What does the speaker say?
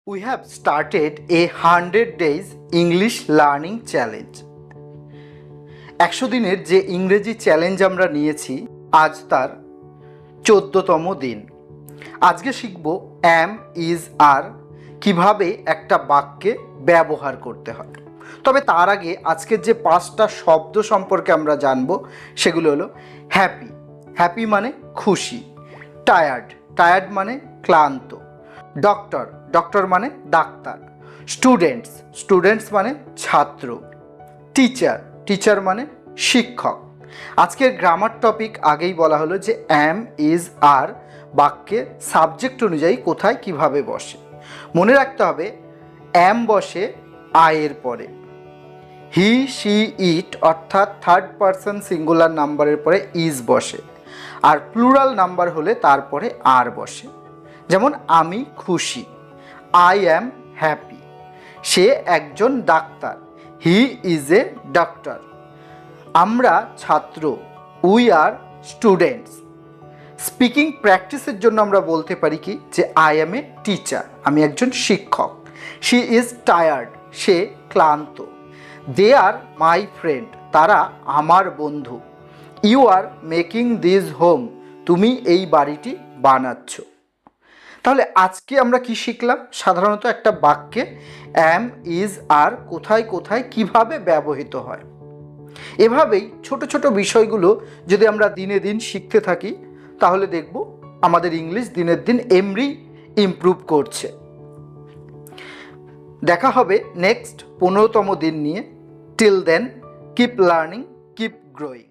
We have started a 100 days English learning challenge. 100 দিনের যে ইংরেজি চ্যালেঞ্জ আমরা নিয়েছি আজ তার 14তম দিন। আজকে শিখব am, is, are কিভাবে একটা বাক্যে ব্যবহার করতে হয়। তবে তার আগে আজকের যে 5টা শব্দ সম্পর্কে আমরা জানব সেগুলো হলো হ্যাপি, হ্যাপি মানে খুশি, টায়ার্ড, টায়ার্ড মানে ক্লান্ত, ডক্টর, ডক্টর মানে ডাক্তার, স্টুডেন্টস, স্টুডেন্টস মানে ছাত্র, টিচার, টিচার মানে শিক্ষক। আজকের গ্রামার টপিক আগেই বলা হলো যে অ্যাম, ইজ, আর বাক্যে সাবজেক্ট অনুযায়ী কোথায় কিভাবে বসে। মনে রাখতে হবে অ্যাম বসে আয়ের পরে, হি, শি, ইট অর্থাৎ থার্ড পারসন সিঙ্গুলার নাম্বারের পরে ইজ বসে, আর প্লুরাল নাম্বার হলে তারপরে আর বসে। যেমন আমি খুশি, আই অ্যাম হ্যাপি, সে একজন doctor, he is a doctor, আমরা ছাত্র, উই আর স্টুডেন্টস। স্পিকিং প্র্যাকটিসের জন্য আমরা বলতে পারি কি যে আই অ্যাম এ টিচার, আমি একজন শিক্ষক, শি ইজ টায়ার্ড, সে ক্লান্ত, দে আর মাই ফ্রেন্ড, তারা আমার বন্ধু, you are making this home, তুমি এই বাড়িটি বানাচ্ছ। তাহলে আজকে আমরা কি শিখলাম? সাধারণত একটা বাক্যে অ্যাম, ইজ, আর কোথায় কোথায় কিভাবে ব্যবহৃত হয়। এভাবেই ছোট ছোট বিষয়গুলো যদি আমরা দিনে দিন শিখতে থাকি তাহলে দেখব আমাদের ইংলিশ দিনের দিন এমনি ইমপ্রুভ করছে। দেখা হবে নেক্সট 15তম দিন নিয়ে। Till then keep learning, keep growing.